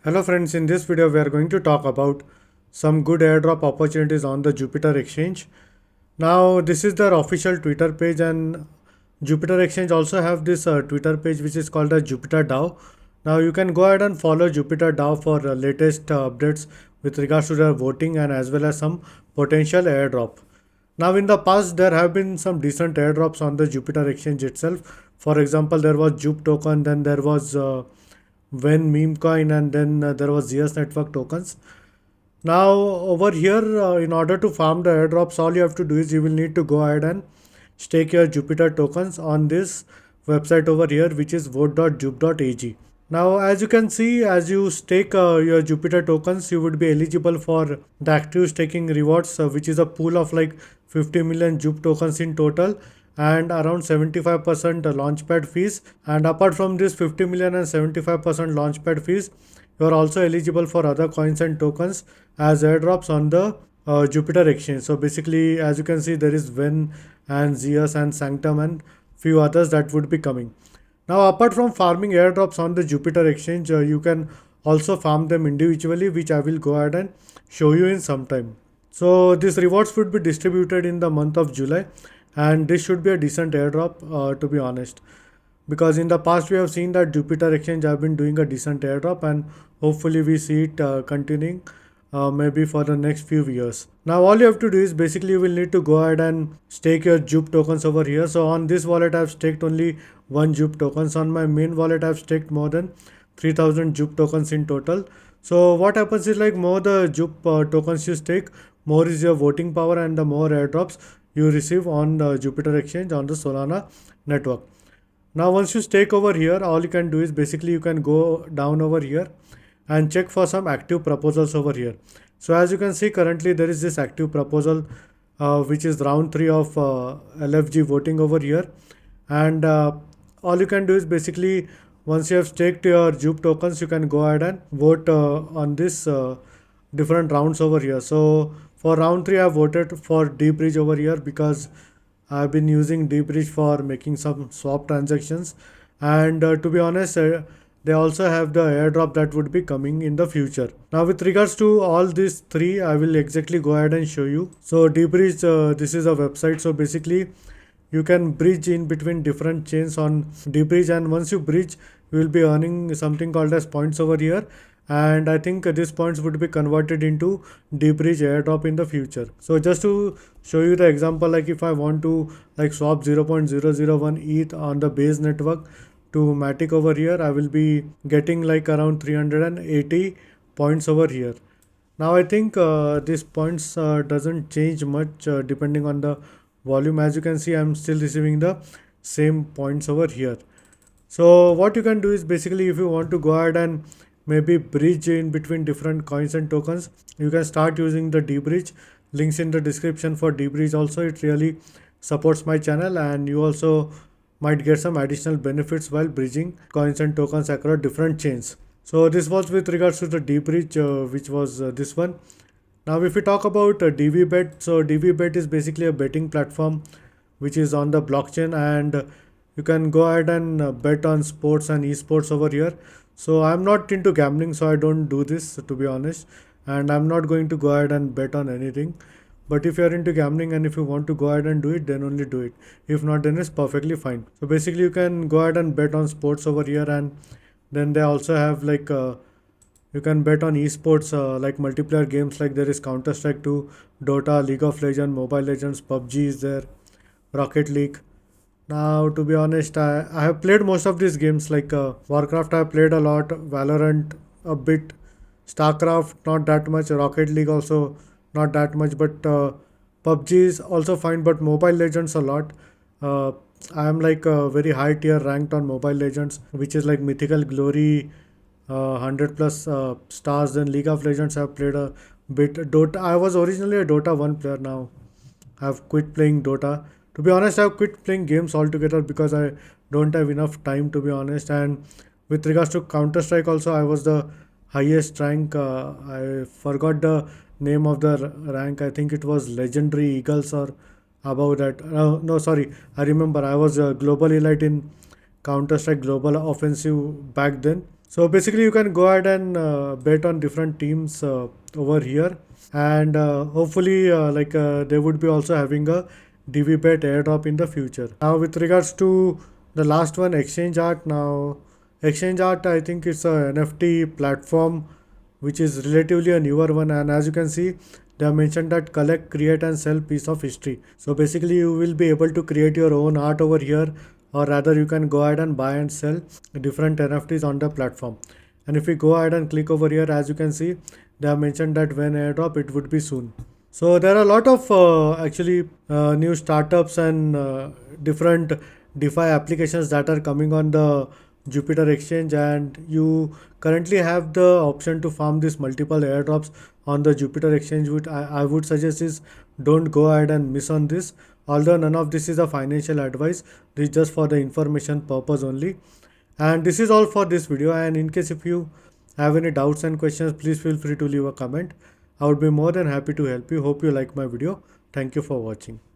Hello friends, in this video we are going to talk about some good airdrop opportunities on the Jupiter exchange. Now this is their official Twitter page, and Jupiter exchange also have this Twitter page which is called the Jupiter DAO. Now you can go ahead and follow Jupiter DAO for latest updates with regards to their voting and as well as some potential airdrop. Now in the past there have been some decent airdrops on the Jupiter exchange itself. For example, there was JUP token, then there was when meme coin, and then there was ZS network tokens. Now over here, in order to farm the airdrops, all you have to do is you will need to go ahead and stake your Jupiter tokens on this website over here, which is vote.jup.ag. Now as you can see, as you stake your Jupiter tokens, you would be eligible for the active staking rewards, which is a pool of like 50 million JUP tokens in total and around 75% launchpad fees. And apart from this 50 million and 75% launchpad fees, you are also eligible for other coins and tokens as airdrops on the Jupiter exchange. So basically, as you can see, there is Ven and Zeus and Sanctum and few others that would be coming. Now apart from farming airdrops on the Jupiter exchange, you can also farm them individually, which I will go ahead and show you in some time. So these rewards would be distributed in the month of July, and this should be a decent airdrop, to be honest, because in the past we have seen that Jupiter exchange have been doing a decent airdrop, and hopefully we see it continuing maybe for the next few years. Now all you have to do is basically you will need to go ahead and stake your JUP tokens over here. So on this wallet I have staked only one JUP tokens. On my main wallet I have staked more than 3000 JUP tokens in total. So what happens is, like, more the JUP tokens you stake, more is your voting power and the more airdrops you receive on the Jupiter exchange on the Solana network. Now once you stake over here, all you can do is basically you can go down over here and check for some active proposals over here. So as you can see, currently there is this active proposal which is round 3 of LFG voting over here. And all you can do is basically, once you have staked your JUP tokens, you can go ahead and vote on this different rounds over here. So for round 3 I have voted for deBridge over here because I've been using deBridge for making some swap transactions, and to be honest, they also have the airdrop that would be coming in the future. Now with regards to all these three, I will exactly go ahead and show you. So deBridge, this is a website. So basically you can bridge in between different chains on deBridge, and once you bridge, you will be earning something called as points over here, and I think these points would be converted into deBridge airdrop in the future. So just to show you the example, like if I want to like swap 0.001 ETH on the base network to Matic over here, I will be getting like around 380 points over here. Now I think these points doesn't change much depending on the volume. As you can see, I'm still receiving the same points over here. So what you can do is basically, if you want to go ahead and maybe bridge in between different coins and tokens, you can start using the deBridge. Links in the description for deBridge also. It really supports my channel, and you also might get some additional benefits while bridging coins and tokens across different chains. So this was with regards to the deBridge, which was this one. Now if we talk about dvbet, so dvbet is basically a betting platform which is on the blockchain, and you can go ahead and bet on sports and esports over here. So I'm not into gambling, so I don't do this, to be honest, and I'm not going to go ahead and bet on anything. But if you're into gambling and if you want to go ahead and do it, then only do it. If not, then it's perfectly fine. So basically you can go ahead and bet on sports over here, and then they also have like you can bet on esports, like multiplayer games, like there is Counter Strike 2, Dota, League of Legends, Mobile Legends, PUBG is there, Rocket League. Now, to be honest, I have played most of these games, like Warcraft I have played a lot, Valorant a bit, Starcraft not that much, Rocket League also not that much, but PUBG is also fine, but Mobile Legends a lot. Uh, I am like a very high tier ranked on Mobile Legends, which is like Mythical Glory, 100 plus stars. Then League of Legends I have played a bit. Dota, I was originally a Dota 1 player, now I've quit playing Dota. To be honest, I've quit playing games altogether because I don't have enough time, to be honest. And with regards to Counter Strike, also I was the highest rank. I forgot the name of the rank. I think it was Legendary Eagles or above that. No, sorry. I remember I was a global elite in Counter Strike Global Offensive back then. So basically you can go ahead and bet on different teams over here, and hopefully they would be also having a DVBet airdrop in the future. Now with regards to the last one, exchange art. Now exchange art, I think it's a NFT platform which is relatively a newer one, and as you can see they have mentioned that collect, create and sell piece of history. So basically you will be able to create your own art over here, or rather you can go ahead and buy and sell different NFTs on the platform. And if we go ahead and click over here, as you can see they have mentioned that when airdrop it would be soon. So there are a lot of new startups and different DeFi applications that are coming on the Jupiter exchange, and you currently have the option to farm these multiple airdrops on the Jupiter exchange. Which I would suggest is don't go ahead and miss on this. Although none of this is a financial advice, this is just for the information purpose only. And this is all for this video. And in case if you have any doubts and questions, please feel free to leave a comment. I would be more than happy to help you. Hope you like my video. Thank you for watching.